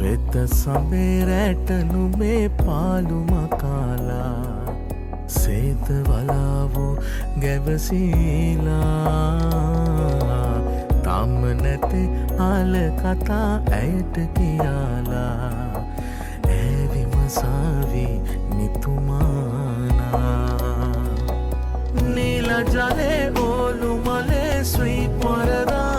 ශ්වෙත සමේරැට නුමේ පාලුම කාලා සේත වලාවෝ ගැවසීලා තම නැති ආල කතා ඇයට කියාලා ඇවිමසාවි නිතුමානා නීල ජලේ ඕලු මලේ ස්වීප් වරදා